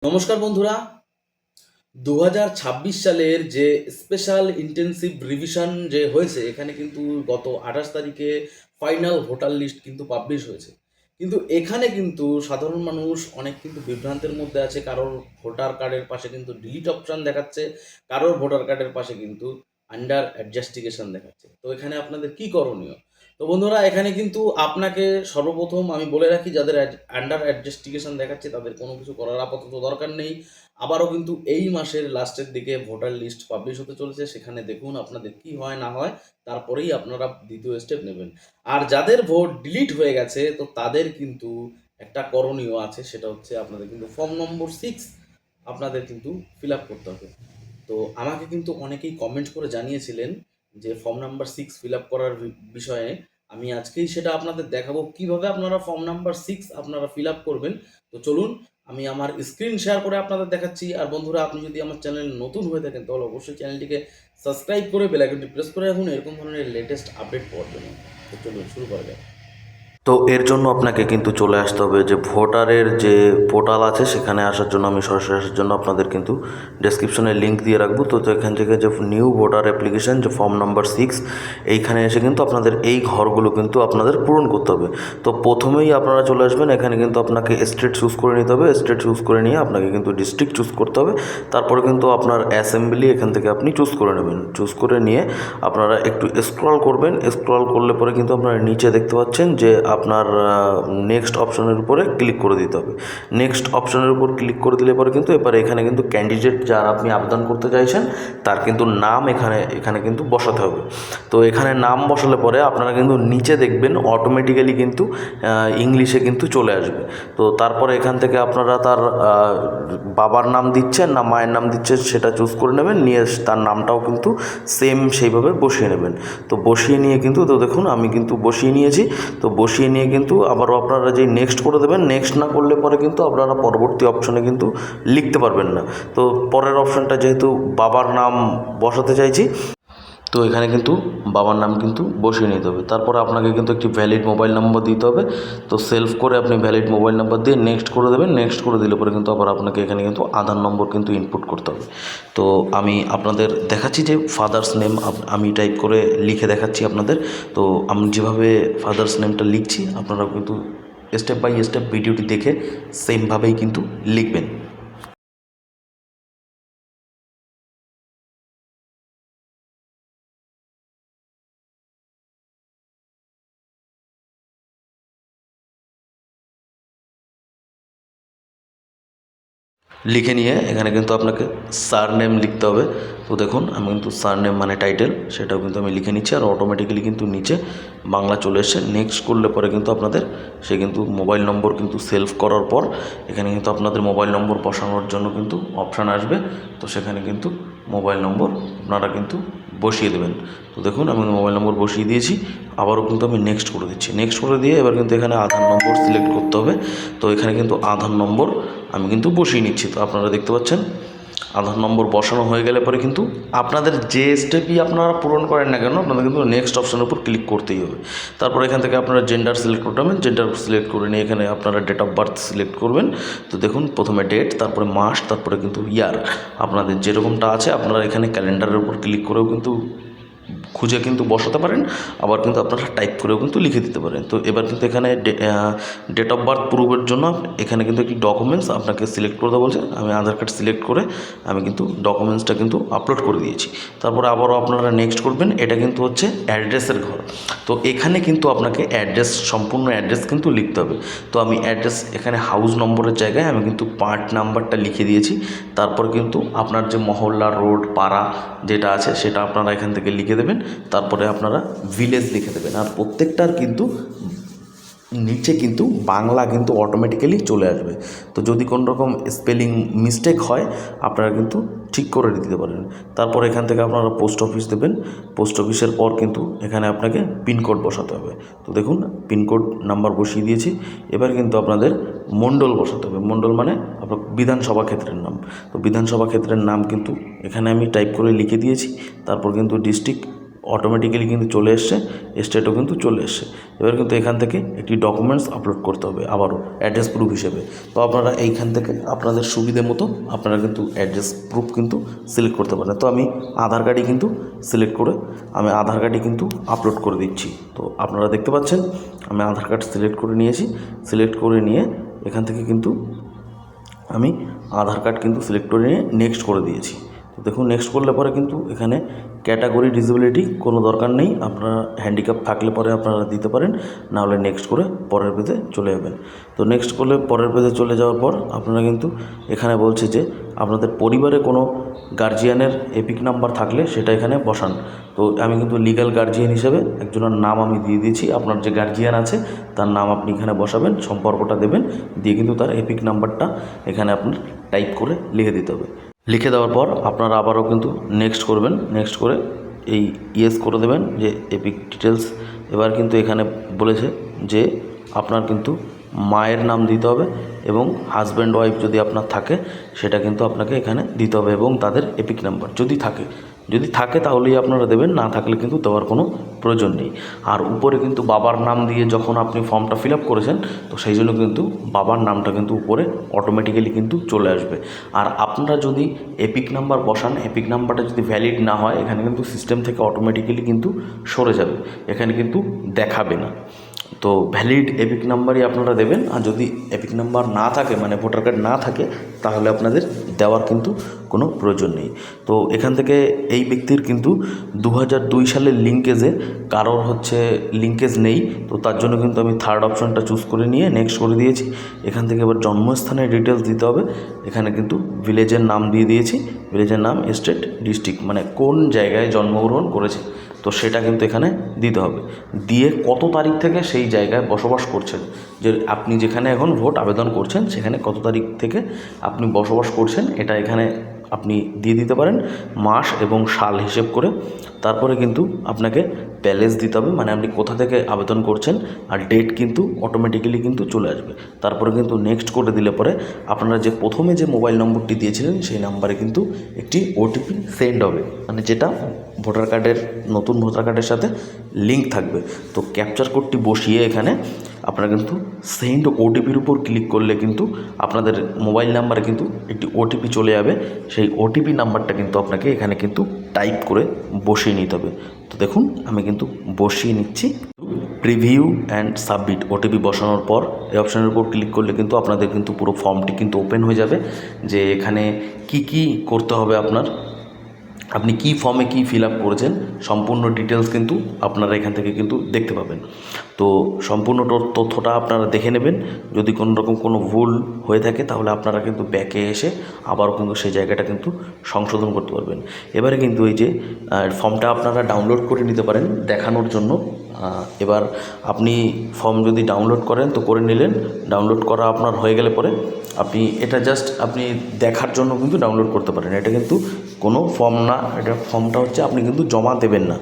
নমস্কার বন্ধুরা। 2026 সালের যে স্পেশাল ইন্টেন্সিভ রিভিশন যে হয়েছে, এখানে কিন্তু গত 28 তারিখে ফাইনাল ভোটার লিস্ট কিন্তু পাবলিশ হয়েছে। কিন্তু এখানে কিন্তু সাধারণ মানুষ অনেক কিন্তু বিভ্রান্তের মধ্যে আছে। কারোর ভোটার কার্ডের পাশে কিন্তু ডিলিট অপশন দেখাচ্ছে, কারোর ভোটার কার্ডের পাশে কিন্তু আন্ডার অ্যাডজাস্টিগেশন দেখাচ্ছে। তো এখানে আপনাদের কি করণীয়? তো বন্ধুরা, এখানে কিন্তু আপনাকে সর্বপ্রথম আমি বলে রাখি, যাদের আন্ডার অ্যাডজাস্টিগেশন দেখাচ্ছে তাদের কোনো কিছু করার আপাতত দরকার নেই। আবারও কিন্তু এই মাসের লাস্টের দিকে ভোটার লিস্ট পাবলিশ হতে চলেছে, সেখানে দেখুন আপনাদের কি হয় না হয়, তারপরেই আপনারা দ্বিতীয় স্টেপ নেবেন। আর যাদের ভোট ডিলিট হয়ে গেছে, তো তাদের কিন্তু একটা করণীয় আছে, সেটা হচ্ছে আপনাদের কিন্তু ফর্ম নম্বর 6 আপনাদের কিন্তু ফিল আপ করতে হবে। তো আমাকে কিন্তু অনেকেই কমেন্ট করে জানিয়েছিলেন যে ফর্ম নাম্বার 6 ফিল আপ করার বিষয়ে। আমি আজকেই সেটা আপনাদের দেখাবো কিভাবে আপনারা ফর্ম নাম্বার 6 আপনারা ফিল আপ করবেন। তো চলুন, আমি আমার স্ক্রিন শেয়ার করে আপনাদের দেখাচ্ছি। আর বন্ধুরা, আপনি যদি আমার চ্যানেল নতুন হয়ে থাকেন তাহলে অবশ্যই চ্যানেলটিকে সাবস্ক্রাইব করে বেল আইকনটি প্রেস করে রাখুন এরকম ধরনের লেটেস্ট আপডেট পাওয়ার জন্য। তো চলুন শুরু করা যাক। তো এর জন্য আপনাকে কিন্তু চলে আসতে হবে যে ভোটারের যে পোর্টাল আছে, সেখানে আসার জন্য আমি সরাসরি আসার জন্য আপনাদের কিন্তু ডেসক্রিপশনে লিঙ্ক দিয়ে রাখবো। তো এখান থেকে যে নিউ ভোটার অ্যাপ্লিকেশন যে ফর্ম নাম্বার 6, এইখানে এসে কিন্তু আপনাদের এই ঘরগুলো কিন্তু আপনাদের পূরণ করতে হবে। তো প্রথমেই আপনারা চলে আসবেন, এখানে কিন্তু আপনাকে স্টেট চুজ করে নিতে হবে। স্টেট চুজ করে নিয়ে আপনাকে কিন্তু ডিস্ট্রিক্ট চুজ করতে হবে। তারপরে কিন্তু আপনার অ্যাসেম্বলি এখান থেকে আপনি চুজ করে নেবেন। চুজ করে নিয়ে আপনারা একটু স্ক্রল করবেন। স্ক্রল করলে পরে কিন্তু আপনারা নিচে দেখতে পাচ্ছেন যে আপনার নেক্সট অপশনের উপরে ক্লিক করে দিতে হবে। নেক্সট অপশনের উপর ক্লিক করে দিলে পরে কিন্তু এবারে এখানে কিন্তু ক্যান্ডিডেট যার আপনি আবেদন করতে চাইছেন তার কিন্তু নাম এখানে কিন্তু বসাতে হবে। তো এখানে নাম বসালে পরে আপনারা কিন্তু নিচে দেখবেন অটোমেটিক্যালি কিন্তু ইংলিশে কিন্তু চলে আসবে। তো তারপরে এখান থেকে আপনারা তার বাবার নাম দিচ্ছেন না মায়ের নাম দিচ্ছেন সেটা চুজ করে নেবেন, নিয়ে তার নামটাও কিন্তু সেম সেইভাবে বসিয়ে নেবেন। তো বসিয়ে নিয়ে কিন্তু তো দেখুন আমি কিন্তু বসিয়ে নিয়েছি। তো বসিয়ে নিয়ে কিন্তু আবারও আপনারা যে নেক্সট করে দেবেন, নেক্সট না করলে পরে কিন্তু আপনারা পরবর্তী অপশনে কিন্তু লিখতে পারবেন না। তো পরের অপশনটা যেহেতু বাবার নাম বসাতে চাইছি, তো এখানে কিন্তু বাবার নাম কিন্তু বসিয়ে নিতে হবে। তারপরে আপনাকে কিন্তু একটি ভ্যালিড মোবাইল নম্বর দিতে হবে। তো সেলফ করে আপনি ভ্যালিড মোবাইল নাম্বার দিয়ে নেক্সট করে দেবেন। নেক্সট করে দিলে পরে কিন্তু আবার আপনাকে এখানে কিন্তু আধার নম্বর কিন্তু ইনপুট করতে হবে। তো আমি আপনাদের দেখাচ্ছি যে ফাদার্স নেম আমি টাইপ করে লিখে দেখাচ্ছি আপনাদের। তো আমি যেভাবে ফাদার্স নেমটা লিখছি আপনারা কিন্তু স্টেপ বাই স্টেপ ভিডিওটি দেখে সেমভাবেই কিন্তু লিখবেন। লিখে নিয়ে এখানে কিন্তু আপনাকে সার নেম লিখতে হবে। তো দেখুন আমি কিন্তু সার নেম মানে টাইটেল সেটাও কিন্তু আমি লিখে নিচ্ছি, আর অটোমেটিক্যালি কিন্তু নিচে বাংলা চলে এসছে। নেক্সট করলে পরে কিন্তু আপনাদের সে কিন্তু মোবাইল নম্বর কিন্তু সেলফ করার পর এখানে কিন্তু আপনাদের মোবাইল নম্বর বসানোর জন্য কিন্তু অপশান আসবে। তো সেখানে কিন্তু মোবাইল নম্বর আপনারা কিন্তু বসিয়ে দেবেন। তো দেখুন আমি মোবাইল নম্বর বসিয়ে দিয়েছি। আবারও কিন্তু আমি নেক্সট করে দিচ্ছি। নেক্সট করে দিয়ে এবার কিন্তু এখানে আধার নম্বর সিলেক্ট করতে হবে। তো এখানে কিন্তু আধার নম্বর আমি কিন্তু বসিয়ে নিচ্ছি। তো আপনারা দেখতে পাচ্ছেন আধার নম্বর বসানো হয়ে গেলে পরে কিন্তু আপনাদের যে স্টেপই আপনারা পূরণ করেন না কেন, আপনাদের কিন্তু নেক্সট অপশনের উপর ক্লিক করতেই হবে। তারপর এখান থেকে আপনারা জেন্ডার সিলেক্ট করতে হবে। জেন্ডার সিলেক্ট করে নিয়ে এখানে আপনারা ডেট অফ বার্থ সিলেক্ট করবেন। তো দেখুন প্রথমে ডেট, তারপরে মাস, তারপরে কিন্তু ইয়ার আপনাদের যেরকমটা আছে আপনারা এখানে ক্যালেন্ডারের উপর ক্লিক করেও কিন্তু খুঁজে কিন্তু বসাতে পারেন, আবার কিন্তু আপনারা টাইপ করেও কিন্তু লিখে দিতে পারেন। তো এবার কিন্তু এখানে ডেট অফ বার্থ প্রুফের জন্য এখানে কিন্তু একটি ডকুমেন্টস আপনাকে সিলেক্ট করতে বলছে। আমি আধার কার্ড সিলেক্ট করে আমি কিন্তু ডকুমেন্টসটা কিন্তু আপলোড করে দিয়েছি। তারপরে আবারও আপনারা নেক্সট করবেন। এটা কিন্তু হচ্ছে অ্যাড্রেসের ঘর। তো এখানে কিন্তু আপনাকে অ্যাড্রেস, সম্পূর্ণ অ্যাড্রেস কিন্তু লিখতে হবে। তো আমি অ্যাড্রেস এখানে হাউস নম্বরের জায়গায় আমি কিন্তু পার্ট নাম্বারটা লিখে দিয়েছি। তারপর কিন্তু আপনার যে মহল্লা, রোড, পাড়া যেটা আছে সেটা আপনারা এখান থেকে লিখে দেবেন। তারপরে আপনারা ভিলেজ লিখে দেবেন। আর প্রত্যেকটার কিন্তু নিচে কিন্তু বাংলা কিন্তু অটোমেটিক্যালি চলে আসবে। তো যদি কোনো রকম স্পেলিং মিস্টেক হয় আপনারা কিন্তু ঠিক করে দিতে পারেন। তারপর এখান থেকে আপনারা পোস্ট অফিস দেবেন। পোস্ট অফিসের পর কিন্তু এখানে আপনাকে পিনকোড বসাতে হবে। তো দেখুন পিনকোড নাম্বার বসিয়ে দিয়েছি। এবার কিন্তু আপনাদের মণ্ডল বসাতে হবে। মণ্ডল মানে আপনার বিধানসভা ক্ষেত্রের নাম। তো বিধানসভা ক্ষেত্রের নাম কিন্তু এখানে আমি টাইপ করে লিখে দিয়েছি। তারপর কিন্তু ডিস্ট্রিক্ট অটোমেটিক্যালি কিন্তু চলে এসছে, স্টেটও কিন্তু চলে এসছে। এবার কিন্তু এখান থেকে একটি ডকুমেন্টস আপলোড করতে হবে আবারও অ্যাড্রেস প্রুফ হিসেবে। তো আপনারা এইখান থেকে আপনাদের সুবিধে মতো আপনারা কিন্তু অ্যাড্রেস প্রুফ কিন্তু সিলেক্ট করতে পারেন। তো আমি আধার কার্ডই কিন্তু সিলেক্ট করে আমি আধার কার্ডই কিন্তু আপলোড করে দিচ্ছি। তো আপনারা দেখতে পাচ্ছেন আমি আধার কার্ড সিলেক্ট করে নিয়েছি। সিলেক্ট করে নিয়ে এখান থেকে কিন্তু আমি আধার কার্ড কিন্তু সিলেক্ট করে নিয়ে নেক্সট করে দিয়েছি। তো দেখুন নেক্সট করলে পরে কিন্তু এখানে ক্যাটাগরি ডিসেবিলিটি কোনো দরকার নেই, আপনারা হ্যান্ডিক্যাপ থাকলে পরে আপনারা দিতে পারেন, না হলে নেক্সট করে পরের পেজে চলে যাবেন। তো নেক্সট করলে পরের পেজে চলে যাওয়ার পর আপনারা কিন্তু এখানে বলছে যে আপনাদের পরিবারে কোনো গার্জিয়ানের এপিক নাম্বার থাকলে সেটা এখানে বসান। তো আমি কিন্তু লিগ্যাল গার্জিয়ান হিসেবে একজনের নাম আমি দিয়ে দিয়েছি। আপনার যে গার্জিয়ান আছে তার নাম আপনি এখানে বসাবেন, সম্পর্কটা দেবেন, দিয়ে কিন্তু তার এপিক নাম্বারটা এখানে আপনার টাইপ করে লিখে দিতে হবে। লিখে দেওয়ার পর আপনারা আবারও কিন্তু নেক্সট করবেন। নেক্সট করে এই ইয়েস করে দেবেন যে এপিক ডিটেলস। এবার কিন্তু এখানে বলেছে যে আপনার কিন্তু মায়ের নাম দিতে হবে এবং হাজব্যান্ড ওয়াইফ যদি আপনার থাকে সেটা কিন্তু আপনাকে এখানে দিতে হবে এবং তাদের এপিক নাম্বার যদি থাকে তাহলেই আপনারা দেবেন, না থাকলে কিন্তু দেওয়ার কোনো প্রয়োজন নেই। আর উপরে কিন্তু বাবার নাম দিয়ে যখন আপনি ফর্মটা ফিল আপ করেছেন তো সেই জন্য কিন্তু বাবার নামটা কিন্তু উপরে অটোমেটিক্যালি কিন্তু চলে আসবে। আর আপনারা যদি এপিক নাম্বার বসান, এপিক নাম্বারটা যদি ভ্যালিড না হয় এখানে কিন্তু সিস্টেম থেকে অটোমেটিক্যালি কিন্তু সরে যাবে, এখানে কিন্তু দেখাবে না। তো ভ্যালিড এপিক নাম্বারই আপনারা দেবেন। আর যদি এপিক নাম্বার না থাকে মানে ভোটার কার্ড না থাকে তাহলে আপনাদের দেওয়ার কিন্তু কোনো প্রয়োজন নেই। তো এখান থেকে এই ব্যক্তির কিন্তু 2002 সালের লিঙ্কেজে কারোর হচ্ছে লিঙ্কেজ নেই, তো তার জন্য কিন্তু আমি থার্ড অপশনটা চুজ করে নিয়ে নেক্সট করে দিয়েছি। এখান থেকে এবার জন্মস্থানের ডিটেলস দিতে হবে। এখানে কিন্তু ভিলেজের নাম দিয়ে দিয়েছি, ভিলেজের নাম, স্টেট, ডিস্ট্রিক্ট, মানে কোন জায়গায় জন্মগ্রহণ করেছে তো সেটা কিন্তু এখানে দিতে হবে। দিয়ে কত তারিখ থেকে সেই জায়গায় বসবাস করছেন, যে আপনি যেখানে এখন ভোট আবেদন করছেন সেখানে কত তারিখ থেকে আপনি বসবাস করছেন এটা এখানে আপনি দিয়ে দিতে পারেন, মাস এবং সাল হিসেব করে। তারপরে কিন্তু আপনাকে প্যালেস দিতে হবে, মানে আপনি কোথা থেকে আবেদন করছেন, আর ডেট কিন্তু অটোমেটিক্যালি কিন্তু চলে আসবে। তারপরে কিন্তু নেক্সট করে দিলে পরে আপনারা যে প্রথমে যে মোবাইল নম্বরটি দিয়েছিলেন সেই নাম্বারে কিন্তু একটি ওটিপি সেন্ড হবে, মানে যেটা ভোটার কার্ডের নতুন ভোটার কার্ডের সাথে লিঙ্ক থাকবে। তো ক্যাপচার কোডটি বসিয়ে এখানে আপনারা কিন্তু সেন্ড ওটিপির উপর ক্লিক করলে কিন্তু আপনাদের মোবাইল নাম্বারে কিন্তু একটি ওটিপি চলে যাবে। সেই ওটিপি নাম্বারটা কিন্তু আপনাকে এখানে কিন্তু টাইপ করে বসিয়ে নিতে হবে। তো দেখুন আমি কিন্তু বসিয়ে নিচ্ছি। প্রিভিউ অ্যান্ড সাবমিট ওটিপি বসানোর পর এই অপশানের উপর ক্লিক করলে কিন্তু আপনাদের কিন্তু পুরো ফর্মটি কিন্তু ওপেন হয়ে যাবে, যে এখানে কি করতে হবে আপনার, আপনি কি ফর্মে কি ফিল আপ করেছেন সম্পূর্ণ ডিটেলস কিন্তু আপনারা এখান থেকে কিন্তু দেখতে পাবেন। তো সম্পূর্ণ তথ্যটা আপনারা দেখে নেবেন। যদি কোনো রকম কোনো ভুল হয়ে থাকে তাহলে আপনারা কিন্তু ব্যাকে এসে আবারও কিন্তু সেই জায়গাটা কিন্তু সংশোধন করতে পারবেন। এবারে কিন্তু এই যে ফর্মটা আপনারা ডাউনলোড করে নিতে পারেন দেখানোর জন্য। এবার আপনি ফর্ম যদি ডাউনলোড করেন তো করে নিলেন, ডাউনলোড করা আপনার হয়ে গেলে পরে আপনি এটা জাস্ট আপনি দেখার জন্য কিন্তু ডাউনলোড করতে পারেন। এটা কিন্তু কোনো ফর্ম না, এটা ফর্মটা হচ্ছে আপনি কিন্তু জমা দেবেন না।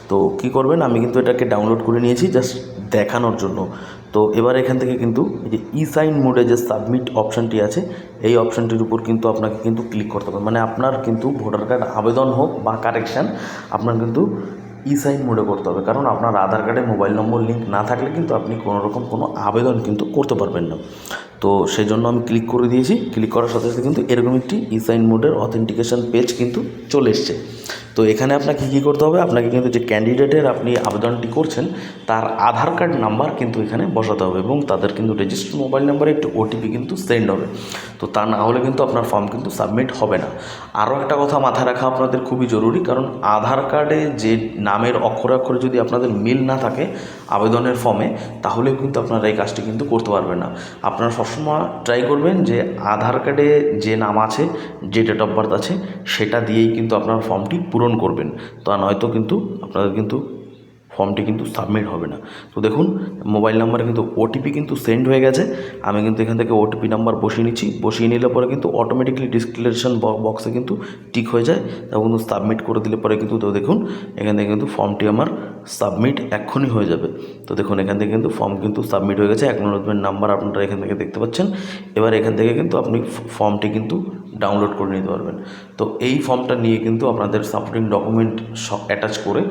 তো কি করবেন, আমি কিন্তু এটাকে ডাউনলোড করে নিয়েছি জাস্ট দেখানোর জন্য। তো এবার এখান থেকে কিন্তু এই যে ই সাইন মোডে যে সাবমিট অপশানটি আছে এই অপশানটির উপর কিন্তু আপনাকে কিন্তু ক্লিক করতে হবে, মানে আপনার কিন্তু ভোটার কার্ড আবেদন হোক বা কারেকশান আপনার কিন্তু ই সাইন মোডে করতে হবে, কারণ আপনার আধার কার্ডে মোবাইল নম্বর লিঙ্ক না থাকলে কিন্তু আপনি কোনো রকম কোনো আবেদন কিন্তু করতে পারবেন না। তো সেই জন্য আমি ক্লিক করে দিয়েছি। ক্লিক করার সাথে সাথে কিন্তু এরকম একটি ই সাইন মোডের অথেন্টিকেশন পেজ কিন্তু চলে এসছে। তো এখানে আপনাকে কী করতে হবে, আপনাকে কিন্তু যে ক্যান্ডিডেটের আপনি আবেদনটি করছেন তার আধার কার্ড নাম্বার কিন্তু এখানে বসাতে হবে এবং তাদের কিন্তু রেজিস্টার্ড মোবাইল নাম্বারে একটি ওটিপি কিন্তু সেন্ড হবে। তো তা না হলে কিন্তু আপনার ফর্ম কিন্তু সাবমিট হবে না। আরও একটা কথা মাথায় রাখা আপনাদের খুবই জরুরি, কারণ আধার কার্ডে যে নামের অক্ষরে অক্ষরে যদি আপনাদের মিল না থাকে আবেদনের ফর্মে তাহলেও কিন্তু আপনারা এই কাজটি কিন্তু করতে পারবেন না। আপনারা সবসময় ট্রাই করবেন যে আধার কার্ডে যে নাম আছে, যে ডেট অফ বার্থ আছে সেটা দিয়েই কিন্তু আপনার ফর্মটি পূরণ করবেন, তা নয়তো কিন্তু আপনাদের কিন্তু ফর্মটি কিন্তু সাবমিট হবে না। তো দেখুন মোবাইল নাম্বারে কিন্তু ওটিপি কিন্তু সেন্ড হয়ে গেছে। আমি কিন্তু এখান থেকে ওটিপি নাম্বার বসিয়ে নিচ্ছি। বসিয়ে নিলে পরে কিন্তু অটোমেটিকলি ডিসক্লেরেশন বক্সে কিন্তু টিক হয়ে যায়, তখন কিন্তু সাবমিট করে দিলে পরে কিন্তু তো দেখুন এখান থেকে কিন্তু ফর্মটি আমার সাবমিট এক্ষুনি হয়ে যাবে। তো দেখুন এখান থেকে কিন্তু ফর্ম কিন্তু সাবমিট হয়ে গেছে, অ্যাকনোলেজমেন্ট নাম্বার আপনারা এখান থেকে দেখতে পাচ্ছেন। এবার এখান থেকে কিন্তু আপনি ফর্মটি কিন্তু ডাউনলোড করে নিতে পারবেন। তো এই ফর্মটা নিয়ে কিন্তু আপনাদের সাপোর্টিং ডকুমেন্ট সব অ্যাটাচ করে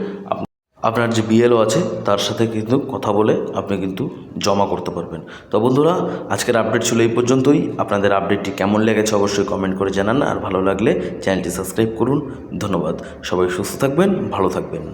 আপনার যে বিএলও আছে তার সাথে কিন্তু কথা বলে আপনি কিন্তু জমা করতে পারবেন। তো বন্ধুরা, আজকের আপডেট ছিল এই পর্যন্তই। আপনাদের আপডেটটি কেমন লেগেছে অবশ্যই কমেন্ট করে জানান, আর ভালো লাগলে চ্যানেলটি সাবস্ক্রাইব করুন। ধন্যবাদ। সবাই সুস্থ থাকবেন, ভালো থাকবেন।